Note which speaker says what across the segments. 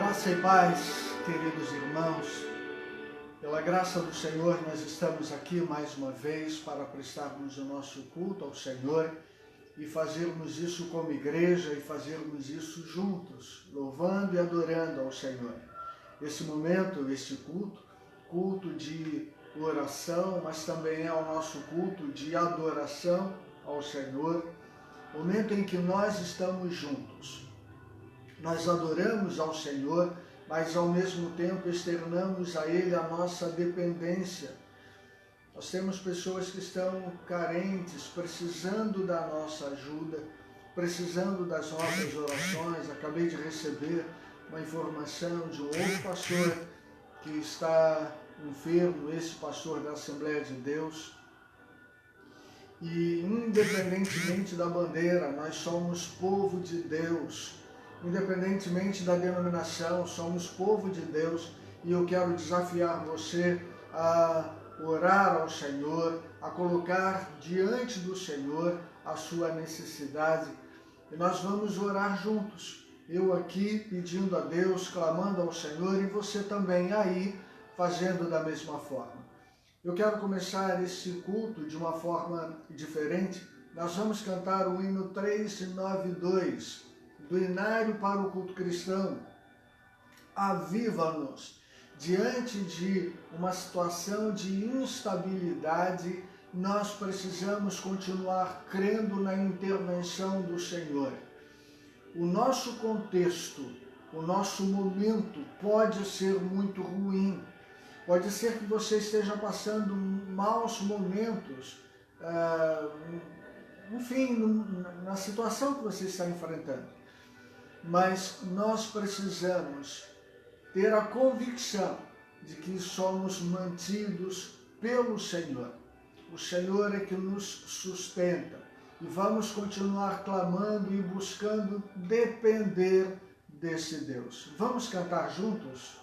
Speaker 1: Graça e paz, queridos irmãos. Pela graça do Senhor, nós estamos aqui mais uma vez para prestarmos o nosso culto ao Senhor e fazermos isso como igreja e fazermos isso juntos, louvando e adorando ao Senhor. Esse momento, este culto de oração, mas também é o nosso culto de adoração ao Senhor, momento em que nós estamos juntos. Nós adoramos ao Senhor, mas ao mesmo tempo externamos a Ele a nossa dependência. Nós temos pessoas que estão carentes, precisando da nossa ajuda, precisando das nossas orações. Acabei de receber uma informação de um outro pastor que está enfermo, esse pastor da Assembleia de Deus. E independentemente da bandeira, nós somos povo de Deus. Independentemente da denominação, somos povo de Deus, e eu quero desafiar você a orar ao Senhor, a colocar diante do Senhor a sua necessidade, e nós vamos orar juntos. Eu aqui pedindo a Deus, clamando ao Senhor, e você também aí fazendo da mesma forma. Eu quero começar esse culto de uma forma diferente. Nós vamos cantar o hino 392, do Inário para o Culto Cristão. Aviva-nos. Diante de uma situação de instabilidade, nós precisamos continuar crendo na intervenção do Senhor. O nosso contexto, o nosso momento pode ser muito ruim. Pode ser que você esteja passando maus momentos, na situação que você está enfrentando. Mas nós precisamos ter a convicção de que somos mantidos pelo Senhor. O Senhor é que nos sustenta. E vamos continuar clamando e buscando depender desse Deus. Vamos cantar juntos?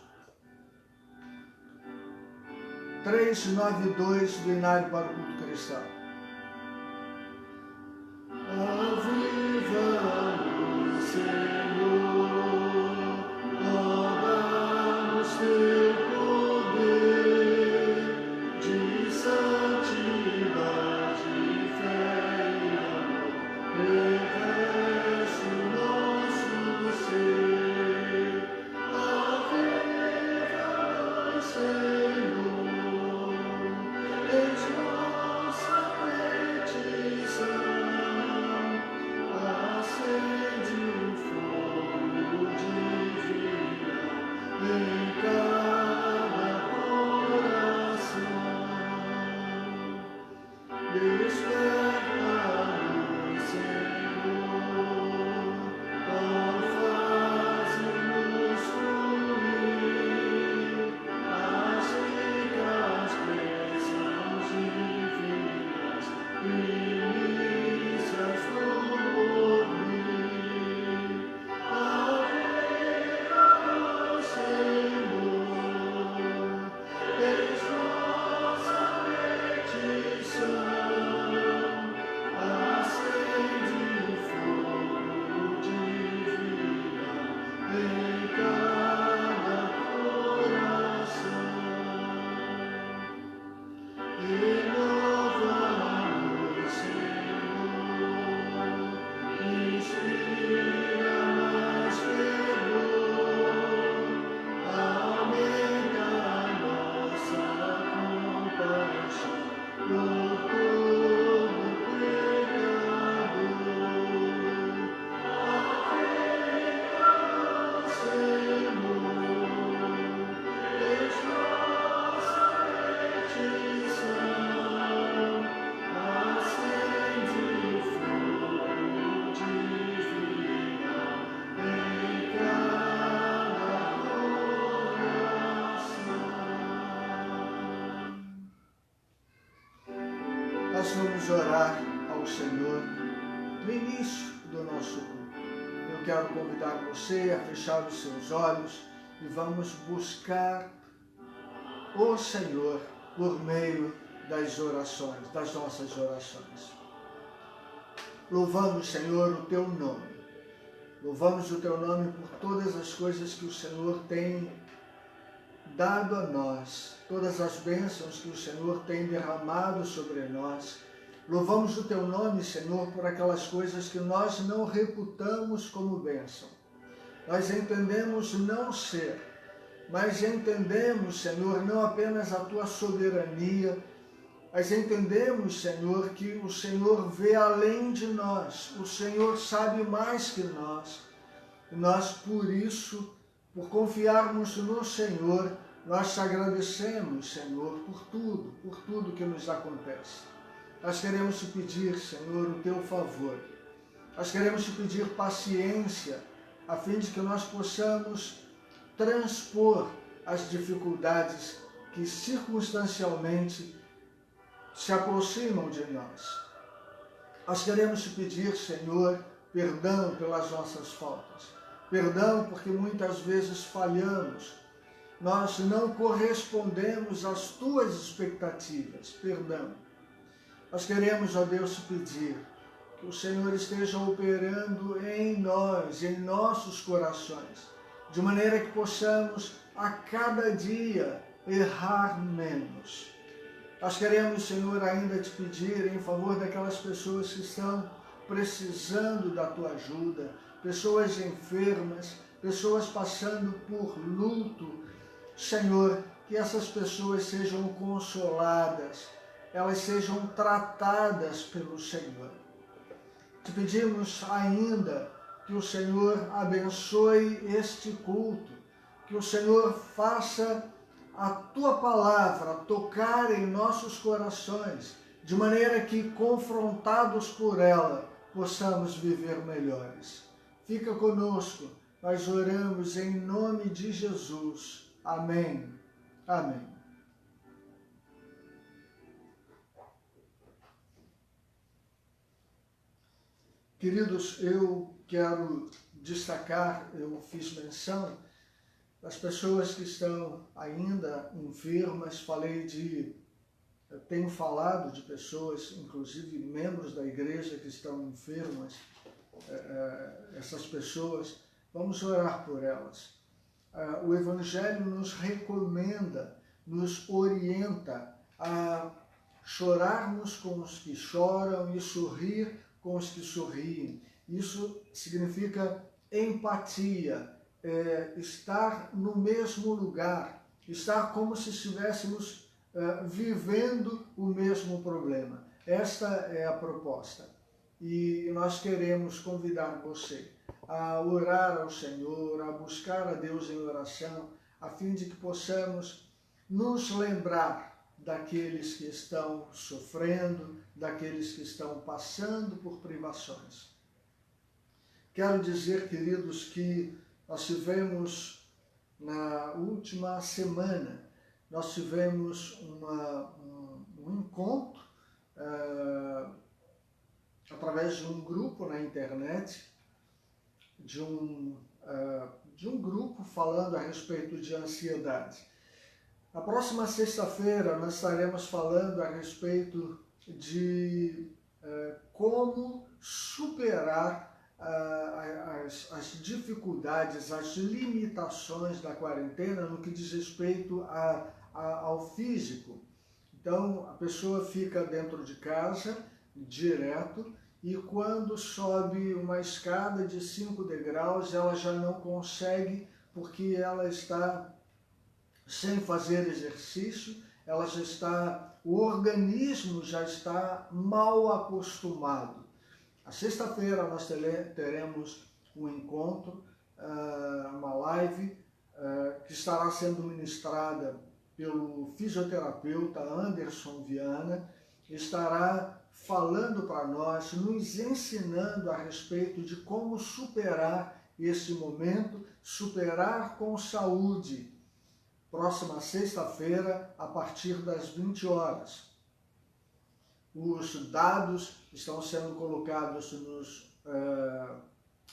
Speaker 1: 392 do Inário para o Culto Cristão. Aviva-nos, Senhor, dá-nos teu poder de santidade e fé e amor, reveste o nosso ser. Aviva-nos, Senhor, eis nossa petição. Acende o fogo divino em cada coração. Desperta-nos, Senhor, faz-nos fluir as ricas bênçãos divinas, primícias do porvir. Aviva-nos, Senhor, eis nossa petição. Acende o fogo divino em cada coração. Renova-nos, Senhor, inspira mais fervor, aumenta a nossa compaixão por todo pecador. Aviva-nos, Senhor, eis nossa petição. Acende o fogo divino em cada coração. Nós vamos orar ao Senhor no início do nosso culto. Eu quero convidar você a fechar os seus olhos e vamos buscar o Senhor por meio das orações, das nossas orações. Louvamos, Senhor, o teu nome. Louvamos o teu nome por todas as coisas que o Senhor tem dado a nós, todas as bênçãos que o Senhor tem derramado sobre nós. Louvamos o teu nome, Senhor, por aquelas coisas que nós não reputamos como bênção. Nós entendemos não ser, mas entendemos, Senhor, não apenas a tua soberania, mas entendemos, Senhor, que o Senhor vê além de nós, o Senhor sabe mais que nós. E nós, por isso, por confiarmos no Senhor, nós te agradecemos, Senhor, por tudo que nos acontece. Nós queremos te pedir, Senhor, o teu favor. Nós queremos te pedir paciência, a fim de que nós possamos transpor as dificuldades que circunstancialmente se aproximam de nós. Nós queremos te pedir, Senhor, perdão pelas nossas faltas. Perdão porque muitas vezes falhamos. Nós não correspondemos às tuas expectativas. Perdão. Nós queremos, ó Deus, te pedir que o Senhor esteja operando em nós, em nossos corações, de maneira que possamos a cada dia errar menos. Nós queremos, Senhor, ainda te pedir em favor daquelas pessoas que estão precisando da tua ajuda, pessoas enfermas, pessoas passando por luto. Senhor, que essas pessoas sejam consoladas, elas sejam tratadas pelo Senhor. Te pedimos ainda que o Senhor abençoe este culto, que o Senhor faça a tua palavra tocar em nossos corações, de maneira que, confrontados por ela, possamos viver melhores. Fica conosco, nós oramos em nome de Jesus. Amém. Amém. Queridos, eu quero destacar, eu fiz menção das pessoas que estão ainda enfermas, tenho falado de pessoas, inclusive membros da igreja que estão enfermas, essas pessoas, vamos orar por elas. O Evangelho nos recomenda, nos orienta a chorarmos com os que choram e sorrir com os que sorriem. Isso significa empatia, estar no mesmo lugar, estar como se estivéssemos vivendo o mesmo problema. Esta é a proposta. E nós queremos convidar você a orar ao Senhor, a buscar a Deus em oração, a fim de que possamos nos lembrar daqueles que estão sofrendo, daqueles que estão passando por privações. Quero dizer, queridos, que nós tivemos na última semana, nós tivemos um encontro através de um grupo na internet, de um grupo falando a respeito de ansiedade. Na próxima sexta-feira nós estaremos falando a respeito de como superar as dificuldades, as limitações da quarentena no que diz respeito ao físico. Então, a pessoa fica dentro de casa, direto, e quando sobe uma escada de 5 degraus, ela já não consegue, porque ela está sem fazer exercício, o organismo já está mal acostumado. A sexta-feira nós teremos um encontro, uma live, que estará sendo ministrada pelo fisioterapeuta Anderson Viana, estará falando para nós, nos ensinando a respeito de como superar esse momento, superar com saúde. Próxima sexta-feira, a partir das 20 horas. Os dados estão sendo colocados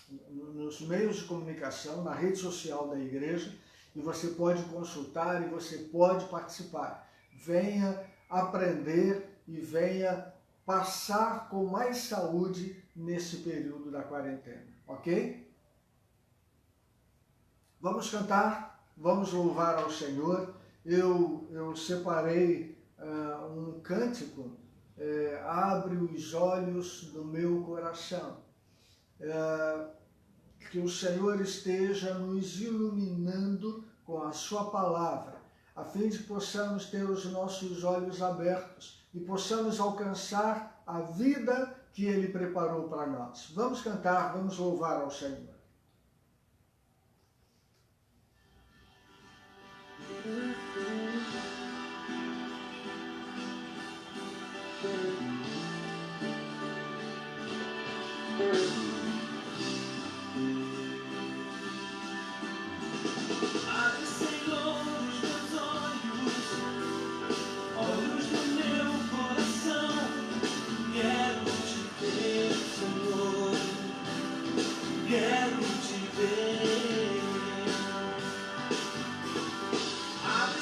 Speaker 1: nos meios de comunicação, na rede social da igreja, e você pode consultar e você pode participar. Venha aprender e venha passar com mais saúde nesse período da quarentena, ok? Vamos cantar, vamos louvar ao Senhor. Eu separei um cântico, Abre os olhos do meu coração. Que o Senhor esteja nos iluminando com a sua palavra, a fim de que possamos ter os nossos olhos abertos e possamos alcançar a vida que Ele preparou para nós. Vamos cantar, vamos louvar ao Senhor.
Speaker 2: Abre, Senhor, os meus olhos do meu coração. Quero te ver, Senhor, quero te ver. Abre,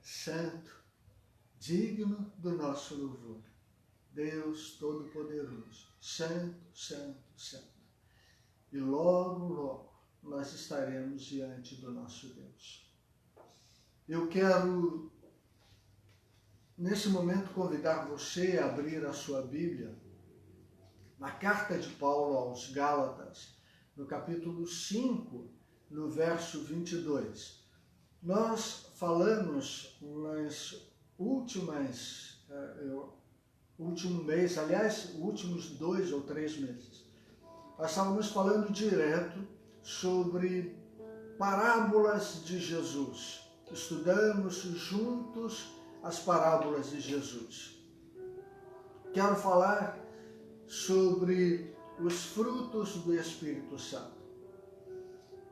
Speaker 1: santo, digno do nosso louvor. Deus Todo-Poderoso, santo, santo, santo. E logo, logo, nós estaremos diante do nosso Deus. Eu quero, nesse momento, convidar você a abrir a sua Bíblia na carta de Paulo aos Gálatas, no capítulo 5, no verso 22. Nós falamos nas último mês, aliás, últimos 2 ou 3 meses, nós estávamos falando direto sobre parábolas de Jesus. Estudamos juntos as parábolas de Jesus. Quero falar sobre os frutos do Espírito Santo.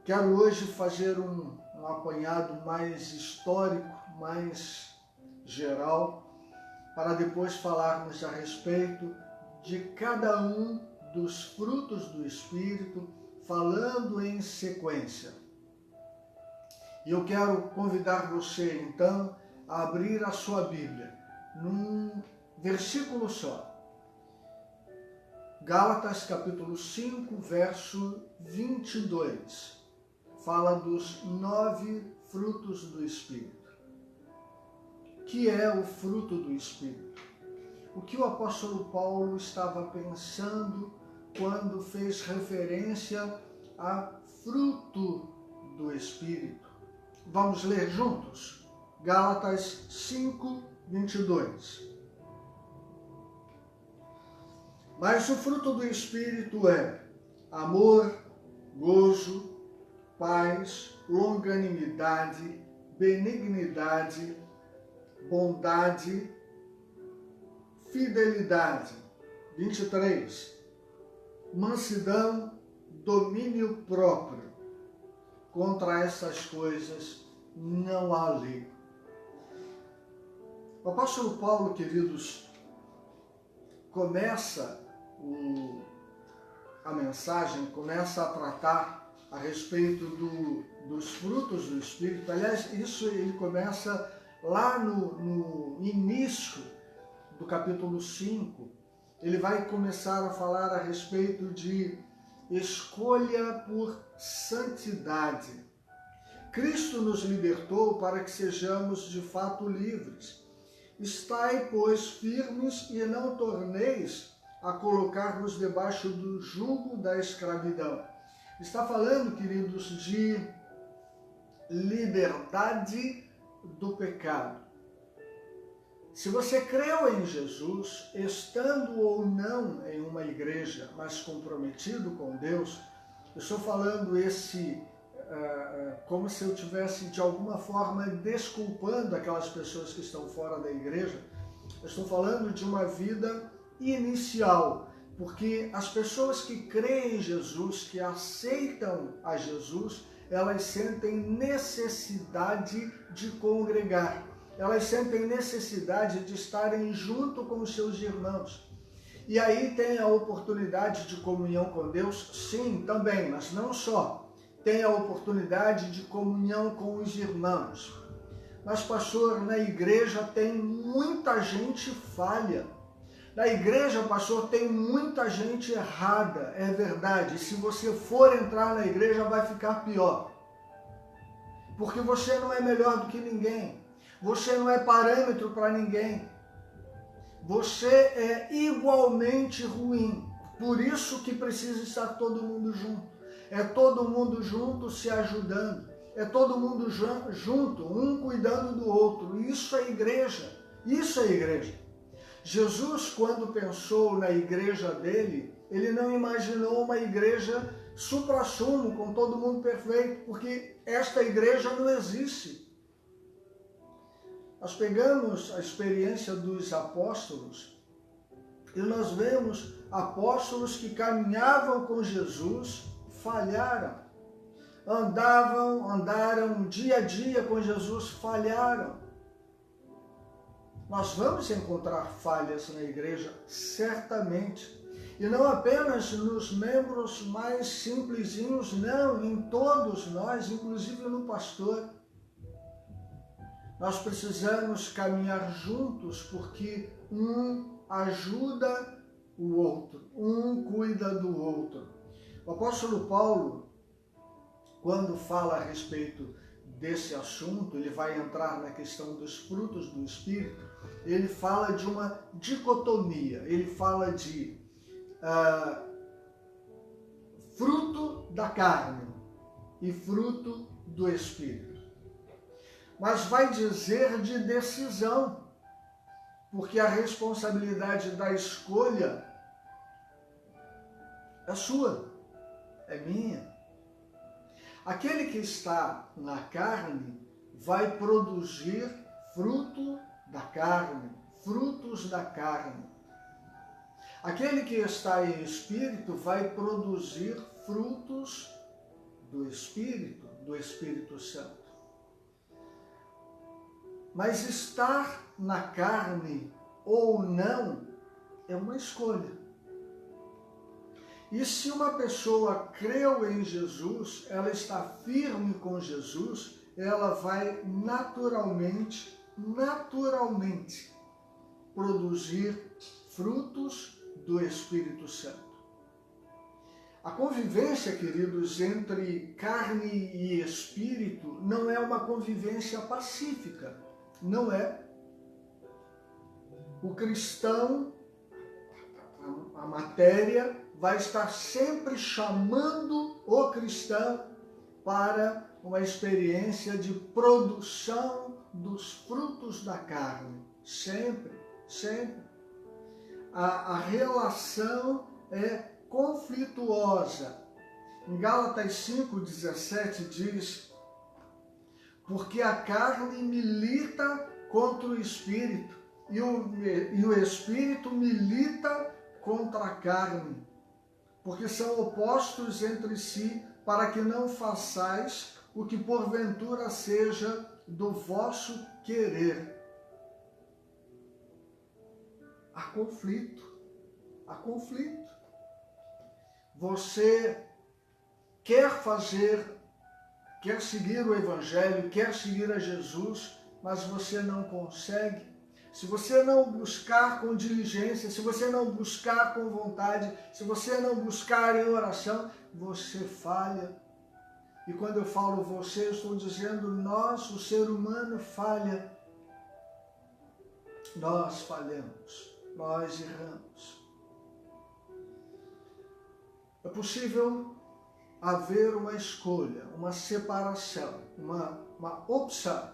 Speaker 1: Quero hoje fazer um apanhado mais histórico, mais geral, para depois falarmos a respeito de cada um dos frutos do Espírito, falando em sequência. E eu quero convidar você, então, a abrir a sua Bíblia, num versículo só. Gálatas, capítulo 5, verso 22. Fala dos 9 frutos do Espírito. O que é o fruto do Espírito? O que o apóstolo Paulo estava pensando quando fez referência a fruto do Espírito? Vamos ler juntos? Gálatas 5, 22. Mas o fruto do Espírito é amor, gozo, paz, longanimidade, benignidade, bondade, fidelidade. 23. Mansidão, domínio próprio. Contra essas coisas não há lei. O apóstolo Paulo, queridos, começa a mensagem, começa a tratar a respeito dos frutos do Espírito. Aliás, isso ele começa lá no início do capítulo 5. Ele vai começar a falar a respeito de escolha por santidade. Cristo nos libertou para que sejamos de fato livres. Estai, pois, firmes e não torneis a colocar-vos debaixo do jugo da escravidão. Está falando, queridos, de liberdade do pecado. Se você creu em Jesus, estando ou não em uma igreja, mas comprometido com Deus, eu estou falando como se eu estivesse de alguma forma desculpando aquelas pessoas que estão fora da igreja. Eu estou falando de uma vida inicial, porque as pessoas que creem em Jesus, que aceitam a Jesus, elas sentem necessidade de congregar. Elas sentem necessidade de estarem junto com os seus irmãos. E aí tem a oportunidade de comunhão com Deus? Sim, também, mas não só. Tem a oportunidade de comunhão com os irmãos. Mas, pastor, na igreja tem muita gente falha. Na igreja, pastor, tem muita gente errada. É verdade. E se você for entrar na igreja, vai ficar pior. Porque você não é melhor do que ninguém. Você não é parâmetro para ninguém. Você é igualmente ruim. Por isso que precisa estar todo mundo junto. É todo mundo junto se ajudando. É todo mundo junto, um cuidando do outro. Isso é igreja. Isso é igreja. Jesus, quando pensou na igreja dele, ele não imaginou uma igreja supra-sumo, com todo mundo perfeito, porque esta igreja não existe. Nós pegamos a experiência dos apóstolos e nós vemos apóstolos que caminhavam com Jesus, falharam. Andaram dia a dia com Jesus, falharam. Nós vamos encontrar falhas na igreja, certamente. E não apenas nos membros mais simplesinhos, não, em todos nós, inclusive no pastor. Nós precisamos caminhar juntos porque um ajuda o outro, um cuida do outro. O apóstolo Paulo, quando fala a respeito desse assunto, ele vai entrar na questão dos frutos do Espírito, ele fala de uma dicotomia, ele fala de fruto da carne e fruto do Espírito. Mas vai dizer de decisão, porque a responsabilidade da escolha é sua, é minha. Aquele que está na carne vai produzir fruto da carne, frutos da carne. Aquele que está em espírito vai produzir frutos do Espírito Santo. Mas estar na carne ou não é uma escolha. E se uma pessoa creu em Jesus, ela está firme com Jesus, ela vai naturalmente produzir frutos do Espírito Santo. A convivência, queridos, entre carne e espírito não é uma convivência pacífica, não é. O cristão, a matéria, vai estar sempre chamando o cristão para uma experiência de produção dos frutos da carne. Sempre, sempre. A relação é conflituosa. Em Gálatas 5,17 diz: porque a carne milita contra o espírito e o espírito milita contra a carne, porque são opostos entre si, para que não façais o que porventura seja do vosso querer. Há conflito, há conflito. Você quer seguir o Evangelho, quer seguir a Jesus, mas você não consegue. Se você não buscar com diligência, se você não buscar com vontade, se você não buscar em oração, você falha. E quando eu falo você, eu estou dizendo nós, o ser humano falha. Nós falhamos, nós erramos. É possível haver uma escolha, uma separação, uma opção.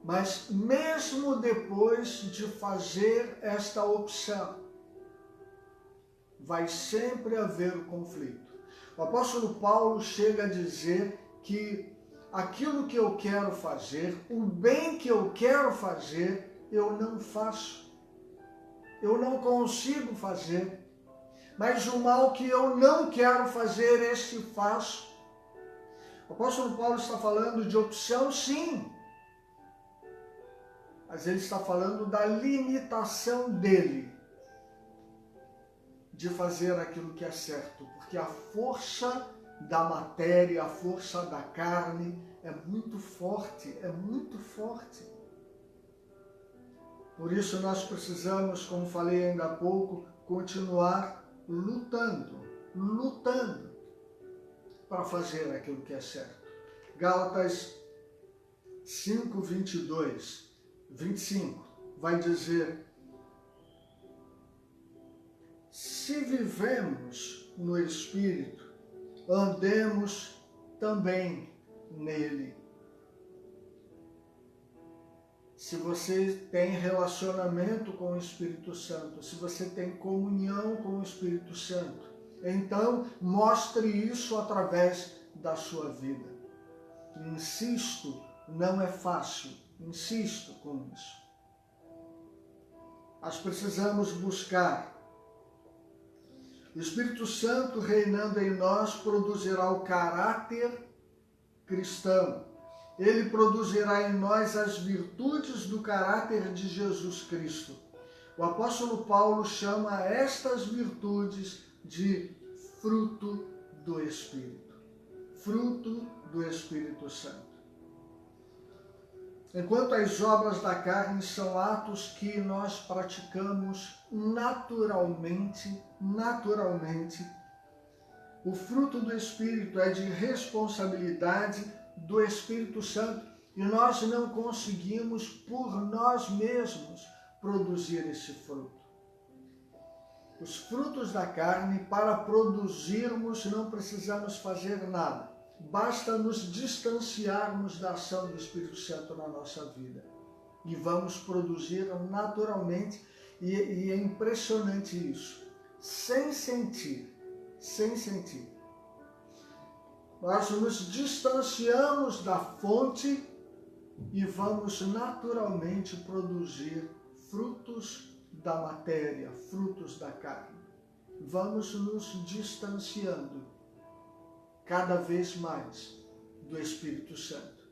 Speaker 1: Mas mesmo depois de fazer esta opção, vai sempre haver conflito. O apóstolo Paulo chega a dizer que aquilo que eu quero fazer, o bem que eu quero fazer, eu não faço. Eu não consigo fazer. Mas o mal que eu não quero fazer, este faço. O apóstolo Paulo está falando de opção, sim. Mas ele está falando da limitação dele de fazer aquilo que é certo. Porque a força da matéria, a força da carne é muito forte, é muito forte. Por isso nós precisamos, como falei ainda há pouco, continuar lutando para fazer aquilo que é certo. Gálatas 5, 22, 25, vai dizer: se vivemos no Espírito, andemos também nele. Se você tem relacionamento com o Espírito Santo, se você tem comunhão com o Espírito Santo, então mostre isso através da sua vida. Insisto, não é fácil, insisto com isso. Nós precisamos buscar. O Espírito Santo reinando em nós produzirá o caráter cristão. Ele produzirá em nós as virtudes do caráter de Jesus Cristo. O apóstolo Paulo chama estas virtudes de fruto do Espírito. Fruto do Espírito Santo. Enquanto as obras da carne são atos que nós praticamos naturalmente, o fruto do Espírito é de responsabilidade do Espírito Santo e nós não conseguimos por nós mesmos produzir esse fruto. Os frutos da carne, para produzirmos, não precisamos fazer nada. Basta nos distanciarmos da ação do Espírito Santo na nossa vida. E vamos produzir naturalmente, e é impressionante isso, sem sentir. Nós nos distanciamos da fonte e vamos naturalmente produzir frutos da matéria, frutos da carne. Vamos nos distanciando cada vez mais do Espírito Santo.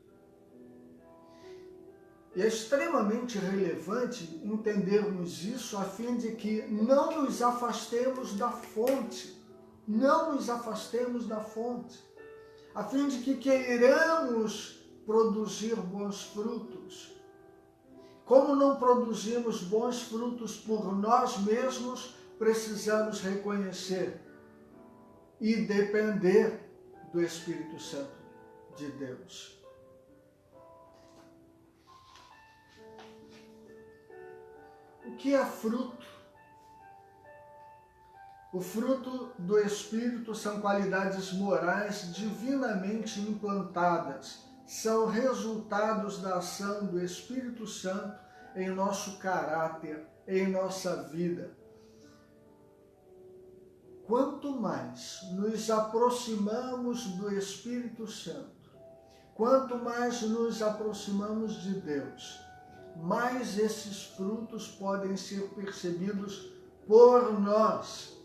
Speaker 1: E é extremamente relevante entendermos isso a fim de que não nos afastemos da fonte, a fim de que queiramos produzir bons frutos. Como não produzimos bons frutos por nós mesmos, precisamos reconhecer e depender do Espírito Santo de Deus. O que é fruto? O fruto do Espírito são qualidades morais divinamente implantadas, são resultados da ação do Espírito Santo em nosso caráter, em nossa vida. Quanto mais nos aproximamos do Espírito Santo, quanto mais nos aproximamos de Deus, mais esses frutos podem ser percebidos por nós.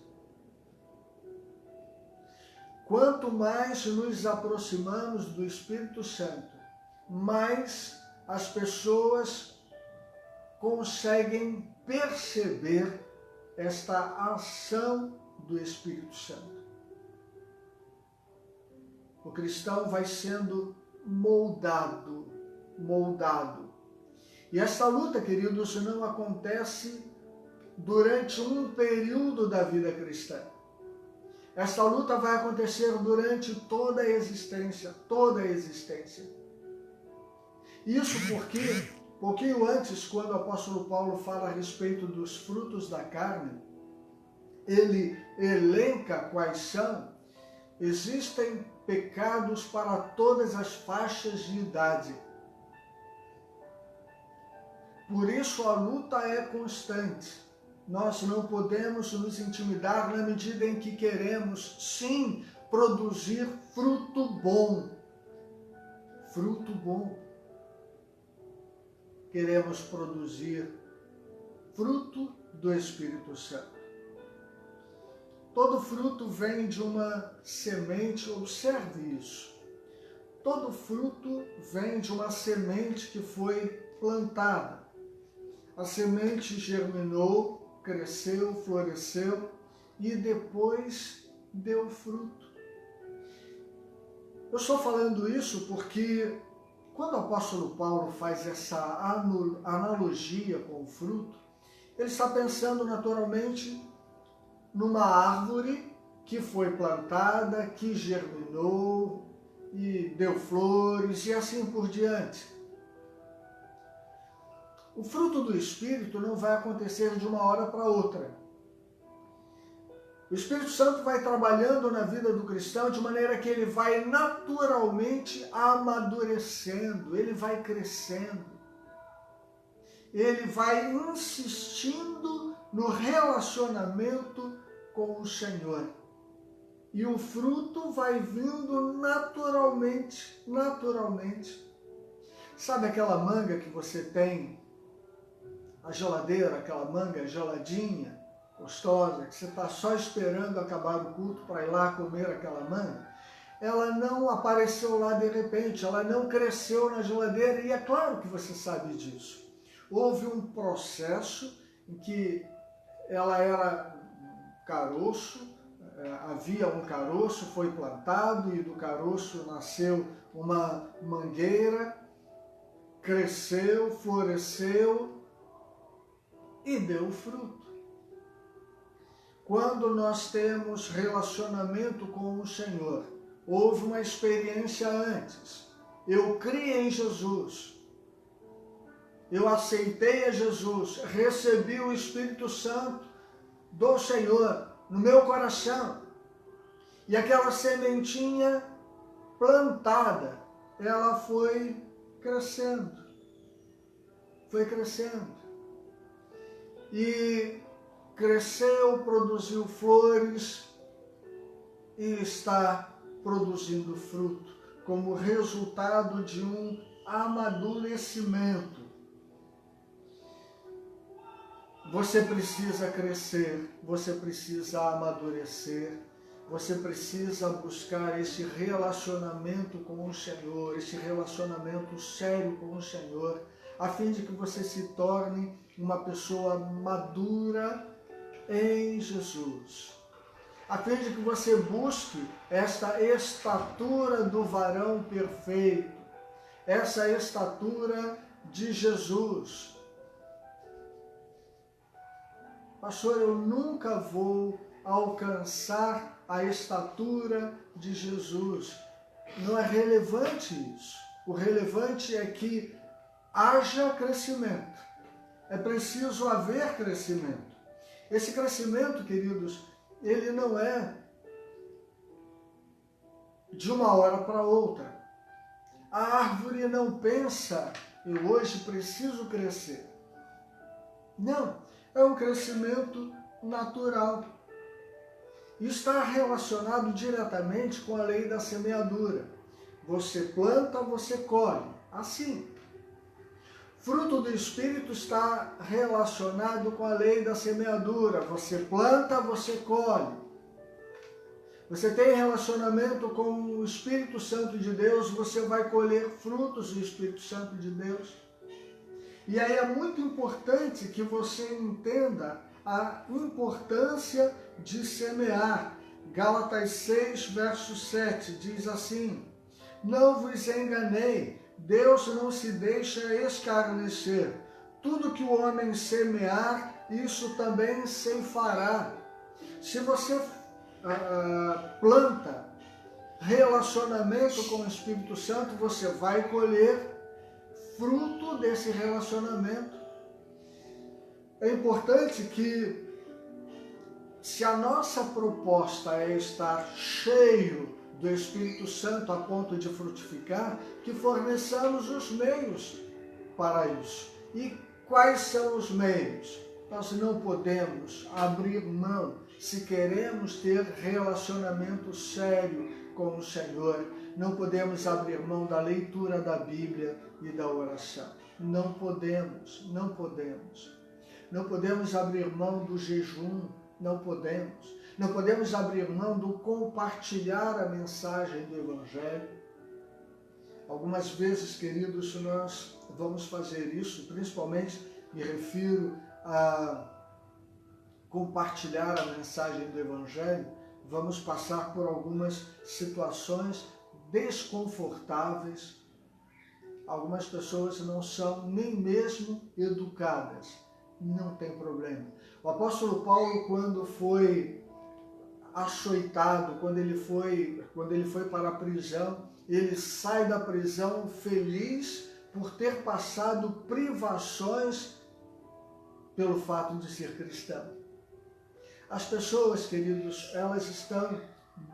Speaker 1: Quanto mais nos aproximamos do Espírito Santo, mais as pessoas conseguem perceber esta ação do Espírito Santo. O cristão vai sendo moldado. E essa luta, queridos, não acontece durante um período da vida cristã. Essa luta vai acontecer durante toda a existência. Isso porque, pouquinho antes, quando o apóstolo Paulo fala a respeito dos frutos da carne, ele elenca quais são. Existem pecados para todas as faixas de idade. Por isso a luta é constante. Nós não podemos nos intimidar na medida em que queremos, sim, produzir fruto bom. Queremos produzir fruto do Espírito Santo. Todo fruto vem de uma semente, observe isso. Todo fruto vem de uma semente que foi plantada. A semente germinou, cresceu, floresceu e depois deu fruto. Eu estou falando isso porque quando o apóstolo Paulo faz essa analogia com o fruto, ele está pensando naturalmente numa árvore que foi plantada, que germinou e deu flores e assim por diante. O fruto do Espírito não vai acontecer de uma hora para outra. O Espírito Santo vai trabalhando na vida do cristão de maneira que ele vai naturalmente amadurecendo, ele vai crescendo. Ele vai insistindo no relacionamento com o Senhor. E o fruto vai vindo naturalmente. Sabe aquela manga que você tem na geladeira, aquela manga geladinha, gostosa, que você está só esperando acabar o culto para ir lá comer aquela manga? Ela não apareceu lá de repente, ela não cresceu na geladeira, e é claro que você sabe disso. Houve um processo em que ela era caroço, havia um caroço, foi plantado e do caroço nasceu uma mangueira, cresceu, floresceu e deu fruto. Quando nós temos relacionamento com o Senhor, houve uma experiência antes. Eu criei em Jesus. Eu aceitei a Jesus, recebi o Espírito Santo do Senhor no meu coração. E aquela sementinha plantada, ela foi crescendo. Foi crescendo. E cresceu, produziu flores e está produzindo fruto, como resultado de um amadurecimento. Você precisa crescer, você precisa amadurecer, você precisa buscar esse relacionamento com o Senhor, esse relacionamento sério com o Senhor, a fim de que você se torne uma pessoa madura em Jesus. A fim de que você busque esta estatura do varão perfeito, essa estatura de Jesus. Pastor, eu nunca vou alcançar a estatura de Jesus. Não é relevante isso. O relevante é que haja crescimento. É preciso haver crescimento. Esse crescimento, queridos, ele não é de uma hora para outra. A árvore não pensa, eu hoje preciso crescer. Não, é um crescimento natural. Isso está relacionado diretamente com a lei da semeadura. Você planta, você colhe. Assim. Fruto do Espírito está relacionado com a lei da semeadura. Você planta, você colhe. Você tem relacionamento com o Espírito Santo de Deus, você vai colher frutos do Espírito Santo de Deus. E aí é muito importante que você entenda a importância de semear. Gálatas 6, verso 7, diz assim: não vos enganei, Deus não se deixa escarnecer. Tudo que o homem semear, isso também ceifará. Se você planta relacionamento com o Espírito Santo, você vai colher fruto desse relacionamento. É importante que, se a nossa proposta é estar cheio do Espírito Santo a ponto de frutificar, que forneçamos os meios para isso. E quais são os meios? Nós não podemos abrir mão, se queremos ter relacionamento sério com o Senhor, não podemos abrir mão da leitura da Bíblia e da oração. Não podemos, não podemos. Não podemos abrir mão do jejum, não podemos. Não podemos abrir mão do compartilhar a mensagem do Evangelho. Algumas vezes, queridos, nós vamos fazer isso, principalmente me refiro a compartilhar a mensagem do Evangelho, vamos passar por algumas situações desconfortáveis. Algumas pessoas não são nem mesmo educadas. Não tem problema. O apóstolo Paulo, quando foi açoitado, quando ele foi para a prisão, ele sai da prisão feliz por ter passado privações pelo fato de ser cristão. As pessoas, queridos, elas estão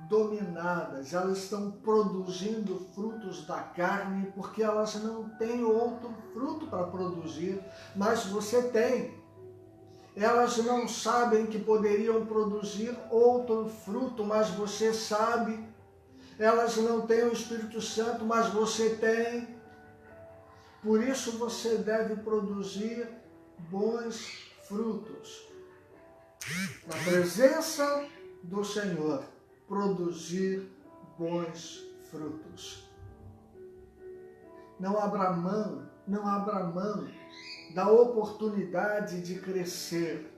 Speaker 1: dominadas, elas estão produzindo frutos da carne porque elas não têm outro fruto para produzir, mas você tem. Elas não sabem que poderiam produzir outro fruto, mas você sabe. Elas não têm o Espírito Santo, mas você tem. Por isso você deve produzir bons frutos. Na presença do Senhor, produzir bons frutos. Não abra mão da oportunidade de crescer.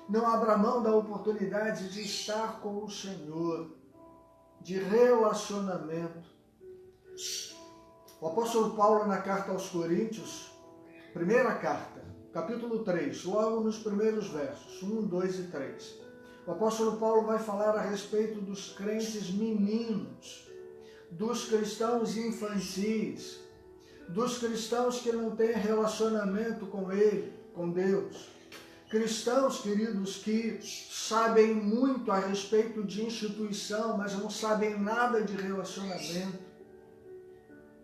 Speaker 1: Não abra mão da oportunidade de estar com o Senhor, de relacionamento. O apóstolo Paulo, na carta aos Coríntios, primeira carta, capítulo 3, logo nos primeiros versos, 1, 2 e 3. O apóstolo Paulo vai falar a respeito dos crentes meninos, dos cristãos infantis, dos cristãos que não têm relacionamento com Ele, com Deus. Cristãos, queridos, que sabem muito a respeito de instituição, mas não sabem nada de relacionamento.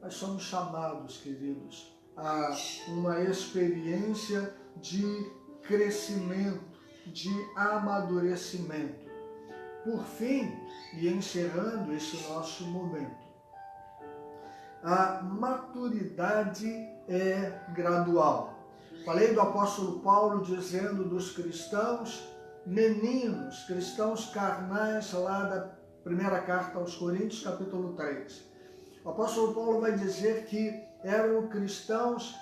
Speaker 1: Nós somos chamados, queridos, a uma experiência de crescimento, de amadurecimento. Por fim, e encerrando esse nosso momento, a maturidade é gradual. Falei do apóstolo Paulo dizendo dos cristãos meninos, cristãos carnais, lá da primeira carta aos Coríntios, capítulo 3. O apóstolo Paulo vai dizer que eram cristãos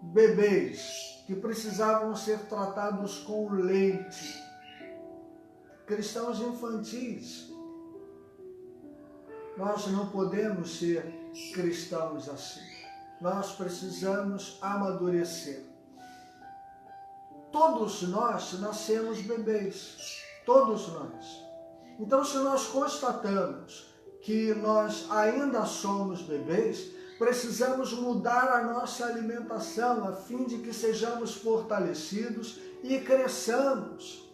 Speaker 1: bebês, que precisavam ser tratados com leite. Cristãos infantis. Nós não podemos ser cristãos assim. Nós precisamos amadurecer. Todos nós nascemos bebês. Todos nós. Então, se nós constatamos que nós ainda somos bebês, precisamos mudar a nossa alimentação a fim de que sejamos fortalecidos e cresçamos.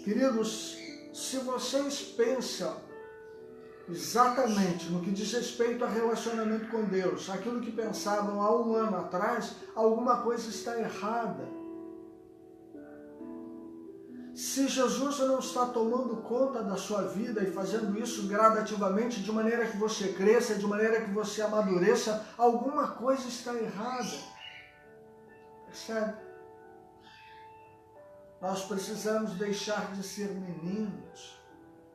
Speaker 1: Queridos, se vocês pensam exatamente no que diz respeito a relacionamento com Deus, aquilo que pensavam há um ano atrás, alguma coisa está errada. Se Jesus não está tomando conta da sua vida e fazendo isso gradativamente, de maneira que você cresça, de maneira que você amadureça, alguma coisa está errada. Percebe? Nós precisamos deixar de ser meninos.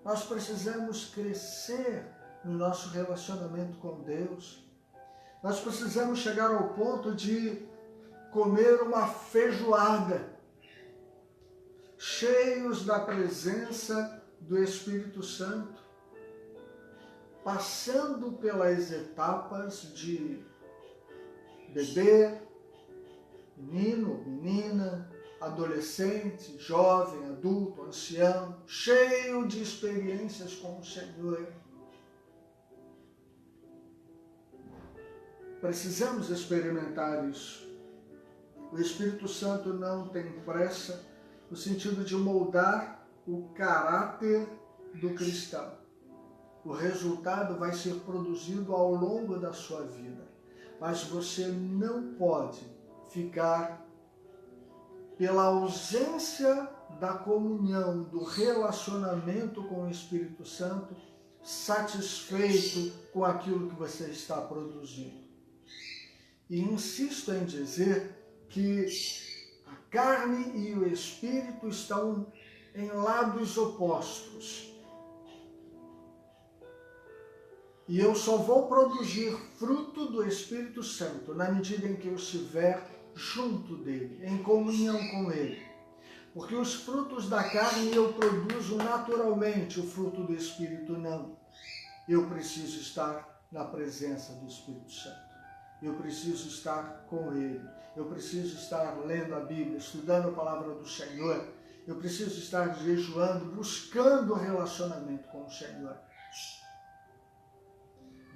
Speaker 1: Nós precisamos crescer no nosso relacionamento com Deus. Nós precisamos chegar ao ponto de comer uma feijoada, cheios da presença do Espírito Santo, passando pelas etapas de bebê, menino, menina, adolescente, jovem, adulto, ancião, cheio de experiências com o Senhor. Precisamos experimentar isso. O Espírito Santo não tem pressa no sentido de moldar o caráter do cristão. O resultado vai ser produzido ao longo da sua vida, mas você não pode ficar pela ausência da comunhão, do relacionamento com o Espírito Santo, satisfeito com aquilo que você está produzindo. E insisto em dizer que a carne e o Espírito estão em lados opostos. E eu só vou produzir fruto do Espírito Santo na medida em que eu estiver junto dele, em comunhão com ele. Porque os frutos da carne eu produzo naturalmente, o fruto do Espírito não. Eu preciso estar na presença do Espírito Santo. Eu preciso estar com ele. Eu preciso estar lendo a Bíblia, estudando a palavra do Senhor. Eu preciso estar jejuando, buscando o relacionamento com o Senhor.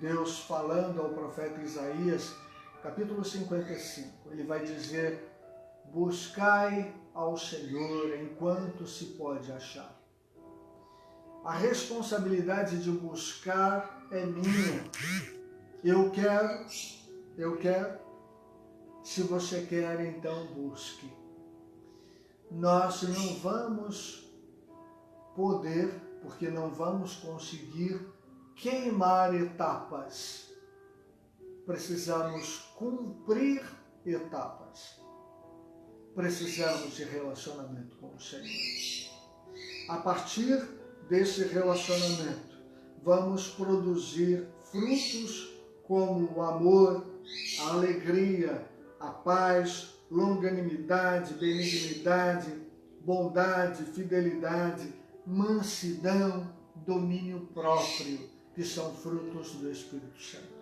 Speaker 1: Deus falando ao profeta Isaías, capítulo 55, ele vai dizer: buscai ao Senhor enquanto se pode achar. A responsabilidade de buscar é minha. Eu quero. Se você quer, então busque. Nós não vamos poder, porque não vamos conseguir queimar etapas. Precisamos cumprir etapas. Precisamos de relacionamento com o Senhor. A partir desse relacionamento, vamos produzir frutos como o amor, a alegria, a paz, longanimidade, benignidade, bondade, fidelidade, mansidão, domínio próprio, que são frutos do Espírito Santo.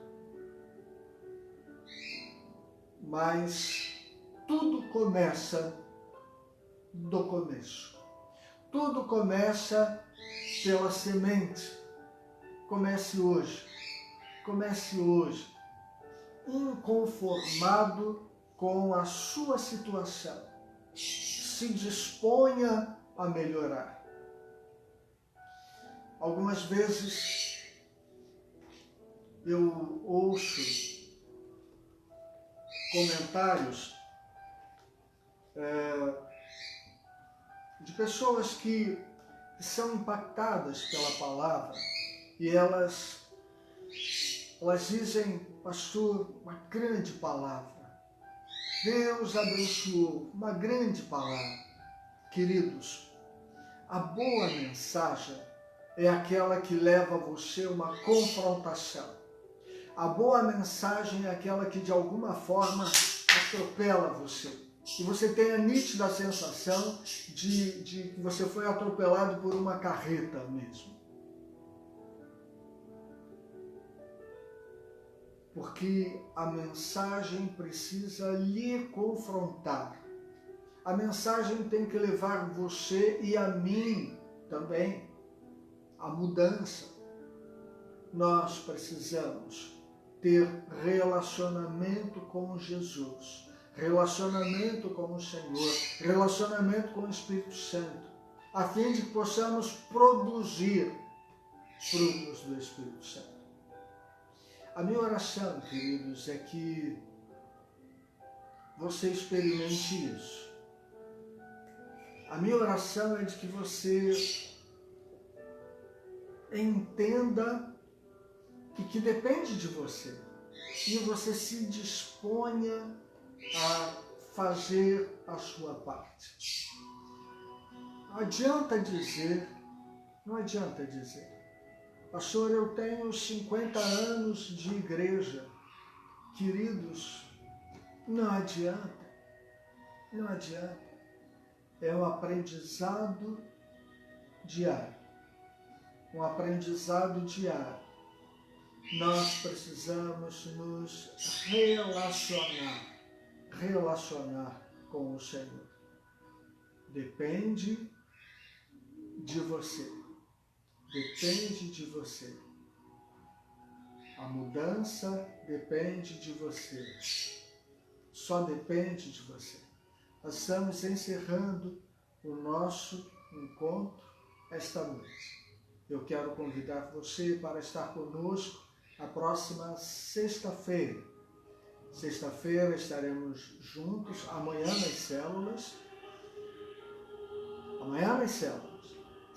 Speaker 1: mas tudo começa do começo. Tudo começa pela semente. Comece hoje. Comece hoje. Inconformado com a sua situação. Se disponha a melhorar. Algumas vezes eu ouço comentários de pessoas que são impactadas pela palavra e elas dizem: pastor, uma grande palavra. Deus abençoou, uma grande palavra. Queridos, a boa mensagem é aquela que leva a você uma confrontação. A boa mensagem é aquela que de alguma forma atropela você. E você tem a nítida sensação de que você foi atropelado por uma carreta mesmo. Porque a mensagem precisa lhe confrontar. A mensagem tem que levar você e a mim também à mudança. Nós precisamos ter relacionamento com Jesus, relacionamento com o Senhor, relacionamento com o Espírito Santo, a fim de que possamos produzir frutos do Espírito Santo. A minha oração, queridos, é que você experimente isso. A minha oração é de que você entenda que depende de você e você se disponha a fazer a sua parte. Não adianta dizer, pastor, eu tenho 50 anos de igreja. Queridos, não adianta. É um aprendizado diário. Nós precisamos nos relacionar com o Senhor. Depende de você. A mudança depende de você. Só depende de você. Nós estamos encerrando o nosso encontro esta noite. Eu quero convidar você para estar conosco na próxima sexta-feira. Sexta-feira estaremos juntos, amanhã nas células.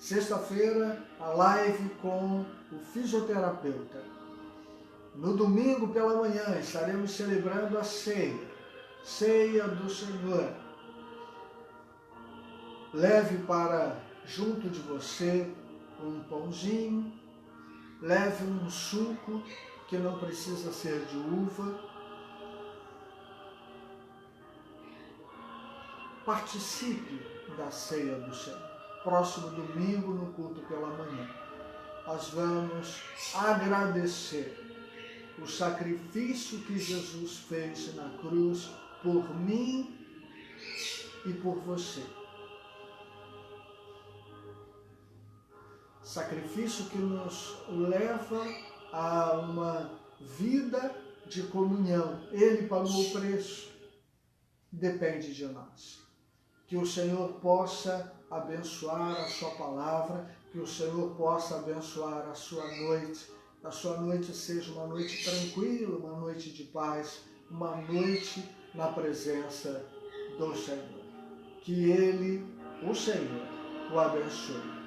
Speaker 1: Sexta-feira, a live com o fisioterapeuta. No domingo pela manhã estaremos celebrando a ceia do Senhor. Leve para junto de você um pãozinho, leve um suco que não precisa ser de uva. Participe da ceia do Senhor. Próximo domingo, no culto pela manhã, nós vamos agradecer o sacrifício que Jesus fez na cruz por mim e por você. Sacrifício que nos leva a uma vida de comunhão. Ele pagou o preço. Depende de nós. Que o Senhor possa abençoar a sua palavra, que o Senhor possa abençoar a sua noite. A sua noite seja uma noite tranquila, uma noite de paz, uma noite na presença do Senhor. Que Ele, o Senhor, o abençoe.